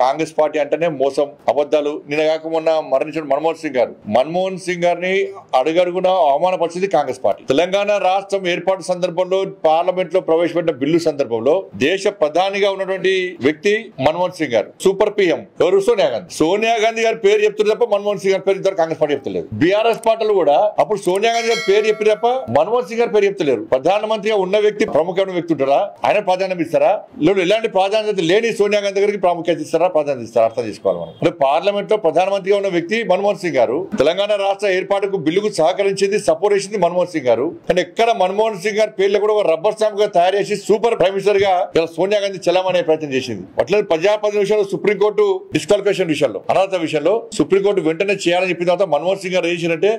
Congress party అంటేనే మోసం, అబద్ధాలు. నిన్న కాక మొన్న మరణించిన మన్మోహన్ సింగ్ గారిని అడుగడుగునా అవమానపరిచింది కాంగ్రెస్ పార్టీ. తెలంగాణ రాష్ట్రం ఏర్పాటు సందర్భంలో పార్లమెంట్ లో ప్రవేశపెట్టిన బిల్లు సందర్భంలో దేశ ప్రధానిగా ఉన్నటువంటి వ్యక్తి మన్మోహన్ సింగ్ గారు, సూపర్ పిఎం ఎవరు? సోనియా గాంధీ గారి పేరు చెప్తున్నారు తప్ప మన్మోహన్ సింగ్ గారి పేరు ఇద్దరు కాంగ్రెస్ పార్టీ చెప్తలేదు. బీఆర్ఎస్ పార్టీలు కూడా అప్పుడు సోనియా గాంధీ గారి పేరు చెప్పి తప్ప మన్మోహన్ సింగ్ గారి పేరు చెప్తలేరు. ప్రధానమంత్రిగా ఉన్న వ్యక్తి, ప్రముఖమైన వ్యక్తి ఉంటారా? ఆయన ప్రాధాన్యం ఇస్తారా? లేదు ఎలాంటి ప్రాధాన్యత లేని సోనియా గాంధీ గారికి ప్రాముఖ్యత ఇస్తారా, ప్రాధాన్యత ఇస్తారా? అర్థం చేసుకోవాలి మనం. అంటే పార్లమెంట్ లో ప్రధానమంత్రిగా ఉన్న వ్యక్తి మన్మోహన్ సింగ్ గారు, తెలంగాణ రాష్ట్ర ఏర్పాటుకు బిల్లుకు సహకరించింది, సపోర్ట్ చేసింది మన్మోహన్ సింగ్ గారు. కానీ ఎక్కడ మన్మోహన్ సింగ్ గారి పేర్లు కూడా ఒక రబ్బర్ స్టాంప్ గా తయారు చేసి సూపర్ ప్రైమ్ మినిస్టర్ గా సోనియా గాంధీ చెల్లమనే ప్రయత్నం చేసింది. అట్లా ప్రజాప్రతినిధి విషయంలో సుప్రీంకోర్టు డిస్క్వాలిఫికేషన్ విషయంలో, అనర్హత విషయంలో సుప్రీంకోర్టు వెంటనే చేయాలని చెప్పిన తర్వాత మన్మోహన్ సింగ్ గారు ఏం చేసినట్టే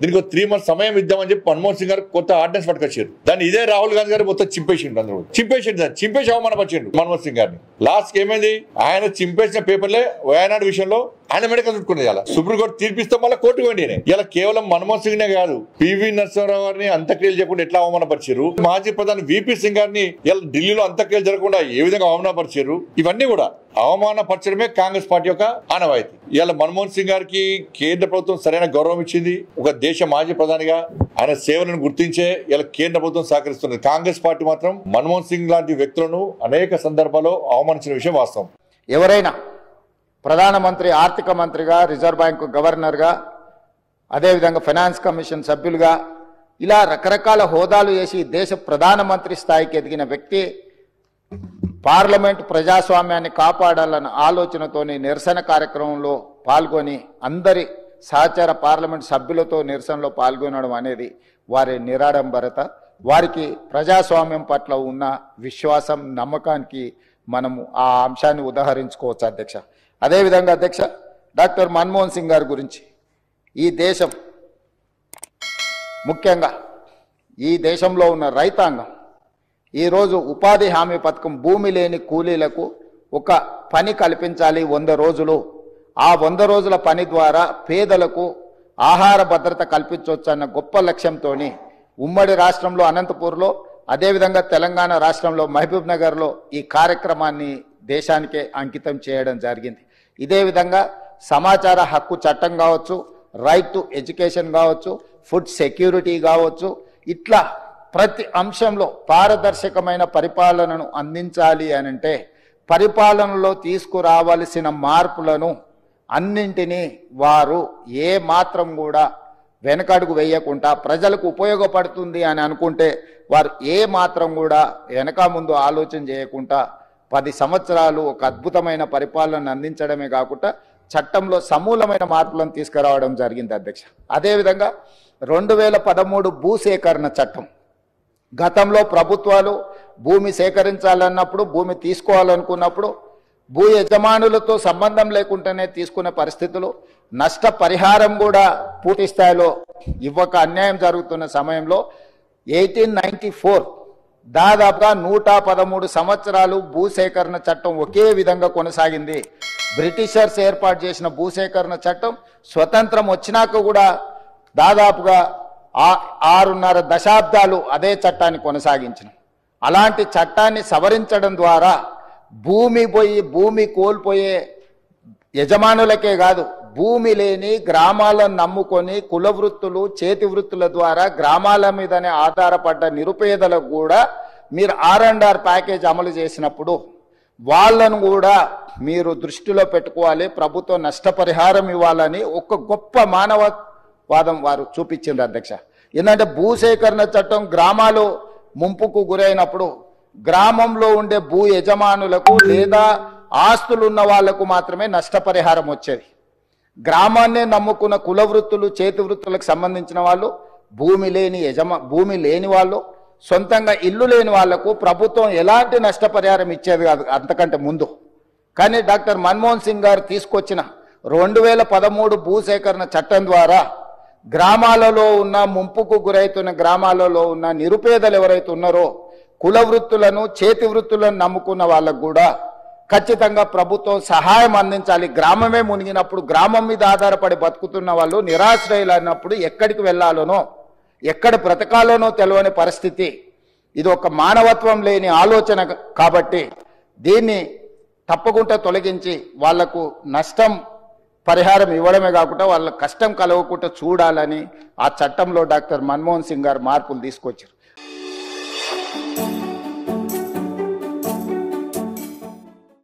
దీనికి 3 months సమయం ఇద్దామని చెప్పి మన్మోహన్ సింగ్ గారు కొత్త ఆర్డినెన్స్ పట్టుకొచ్చారు. దాన్ని ఇదే రాహుల్ గాంధీ గారు మొత్తం చింపేసిండు. అందరూ చింపేసి అవమానపరిచిండు మన్మోహన్ సింగ్ గారిని. లాస్ట్ ఏమైంది? ఆయన చింపేసిన పేపర్లే వయనాడు విషయంలో ఆయన మెడక చుట్టుకునేది. ఇలా సుప్రీంకోర్టు తీర్పిస్తే మళ్ళీ కోర్టుకు వెండి. ఇలా కేవలం మన్మోహన్ సింగ్ నే కాదు, పివి నరసింహారావు గారిని అంత్యక్రియలు చేయకుండా ఎట్లా అవమానపరిచారు, మాజీ ప్రధాని విపి సింగ్ గారిని ఇలా ఢిల్లీలో అంత్యక్రియలు జరగకుండా ఏ విధంగా అవమానపరిచారు, ఇవన్నీ కూడా అవమానపరచడమే కాంగ్రెస్ పార్టీ యొక్క ఆనవాయితీ. ఇలా మన్మోహన్ సింగ్ గారికి కేంద్ర ప్రభుత్వం సరైన గౌరవం ఇచ్చింది. ఒక దేశ మాజీ ప్రధానిగా ఆయన సేవలను గుర్తించే ఇలా కేంద్ర ప్రభుత్వం సహకరిస్తున్నది. కాంగ్రెస్ పార్టీ మాత్రం మన్మోహన్ సింగ్ లాంటి వ్యక్తులను అనేక సందర్భాల్లో అవమానించిన విషయం వాస్తవం. ఎవరైనా ప్రధానమంత్రి, ఆర్థిక మంత్రిగా, రిజర్వ్ బ్యాంకు గవర్నర్గా, అదేవిధంగా ఫైనాన్స్ కమిషన్ సభ్యులుగా ఇలా రకరకాల హోదాలు చేసి దేశ ప్రధానమంత్రి స్థాయికి ఎదిగిన వ్యక్తి పార్లమెంట్ ప్రజాస్వామ్యాన్ని కాపాడాలన్న ఆలోచనతోని నిరసన కార్యక్రమంలో పాల్గొని అందరి సహచార పార్లమెంట్ సభ్యులతో నిరసనలో పాల్గొనడం అనేది వారి నిరాడంబరత, వారికి ప్రజాస్వామ్యం పట్ల ఉన్న విశ్వాసం, నమ్మకానికి మనము ఆ అంశాన్ని ఉదాహరించుకోవచ్చు అధ్యక్ష. అదేవిధంగా అధ్యక్ష, డాక్టర్ మన్మోహన్ సింగ్ గారి గురించి ఈ దేశం, ముఖ్యంగా ఈ దేశంలో ఉన్న రైతాంగం ఈరోజు ఉపాధి హామీ పథకం, భూమి లేని కూలీలకు ఒక పని కల్పించాలి 100 రోజులు. ఆ 100 రోజుల పని ద్వారా పేదలకు ఆహార భద్రత కల్పించవచ్చు అన్న గొప్ప లక్ష్యంతో ఉమ్మడి రాష్ట్రంలో అనంతపూర్లో, అదేవిధంగా తెలంగాణ రాష్ట్రంలో మహబూబ్ నగర్లో ఈ కార్యక్రమాన్ని దేశానికే అంకితం చేయడం జరిగింది. ఇదే విధంగా సమాచార హక్కు చట్టం కావచ్చు, రైట్ టు ఎడ్యుకేషన్ కావచ్చు, ఫుడ్ సెక్యూరిటీ కావచ్చు, ఇట్లా ప్రతి అంశంలో పారదర్శకమైన పరిపాలనను అందించాలి అనంటే పరిపాలనలో తీసుకురావాల్సిన మార్పులను అన్నింటినీ వారు ఏ మాత్రం కూడా వెనకడుగు వేయకుండా ప్రజలకు ఉపయోగపడుతుంది అని అనుకుంటే వారు ఏ మాత్రం కూడా వెనక ముందు ఆలోచన చేయకుండా 10 సంవత్సరాలు ఒక అద్భుతమైన పరిపాలన అందించడమే కాకుండా చట్టంలో సమూలమైన మార్పులను తీసుకురావడం జరిగింది అధ్యక్ష. అదేవిధంగా 2013 భూసేకరణ చట్టం, గతంలో ప్రభుత్వాలు భూమి సేకరించాలన్నప్పుడు, భూమి తీసుకోవాలనుకున్నప్పుడు భూ యజమానులతో సంబంధం లేకుండానే తీసుకునే పరిస్థితులు, నష్టపరిహారం కూడా పూర్తి స్థాయిలో ఇవ్వక అన్యాయం జరుగుతున్న సమయంలో 1894 దాదాపుగా 113 సంవత్సరాలు భూసేకరణ చట్టం ఒకే విధంగా కొనసాగింది. బ్రిటిషర్స్ ఏర్పాటు చేసిన భూసేకరణ చట్టం స్వతంత్రం వచ్చినాక కూడా దాదాపుగా 6.5 దశాబ్దాలు అదే చట్టాన్ని కొనసాగించిన. అలాంటి చట్టాన్ని సవరించడం ద్వారా భూమి కోల్పోయే యజమానులకే కాదు, భూమి లేని గ్రామాలను నమ్ముకొని కుల వృత్తులు, చేతి వృత్తుల ద్వారా గ్రామాల మీదనే ఆధారపడ్డ నిరుపేదలకు కూడా మీరు R&R ప్యాకేజ్ అమలు చేసినప్పుడు వాళ్ళను కూడా మీరు దృష్టిలో పెట్టుకోవాలి, ప్రభుత్వం నష్టపరిహారం ఇవ్వాలని ఒక గొప్ప మానవవాదం వారు చూపించింది అధ్యక్ష. ఎందుకంటే భూసేకరణ చట్టం గ్రామాలు ముంపుకు గురైనప్పుడు గ్రామంలో ఉండే భూ యజమానులకు లేదా ఆస్తులున్న వాళ్లకు మాత్రమే నష్టపరిహారం వచ్చేది. గ్రామాన్నే నమ్ముకున్న కుల వృత్తులు, చేతి వృత్తులకు సంబంధించిన వాళ్ళు, భూమి లేని వాళ్ళు, సొంతంగా ఇల్లు లేని వాళ్లకు ప్రభుత్వం ఎలాంటి నష్టపరిహారం ఇచ్చేది కాదు అంతకంటే ముందు. కానీ డాక్టర్ మన్మోహన్ సింగ్ గారు తీసుకొచ్చిన 2013 భూసేకరణ చట్టం ద్వారా గ్రామాలలో ఉన్న, ముంపుకు గురైతున్న గ్రామాలలో ఉన్న నిరుపేదలు ఎవరైతే ఉన్నారో కుల వృత్తులను, చేతి వృత్తులను నమ్ముకున్న వాళ్ళకు కూడా ఖచ్చితంగా ప్రభుత్వం సహాయం అందించాలి. గ్రామమే మునిగినప్పుడు, గ్రామం మీద ఆధారపడి బతుకుతున్న వాళ్ళు నిరాశ్రయులు అన్నప్పుడు ఎక్కడికి వెళ్ళాలనో, ఎక్కడ బ్రతకాలనో తెలియని పరిస్థితి. ఇది ఒక మానవత్వం లేని ఆలోచన కాబట్టి దీన్ని తప్పకుండా తొలగించి వాళ్లకు నష్టం పరిహారం ఇవ్వడమే కాకుండా వాళ్ళ కష్టం కలగకుండా చూడాలని ఆ చట్టంలో డాక్టర్ మన్మోహన్ సింగ్ గారు మార్పులు తీసుకొచ్చారు.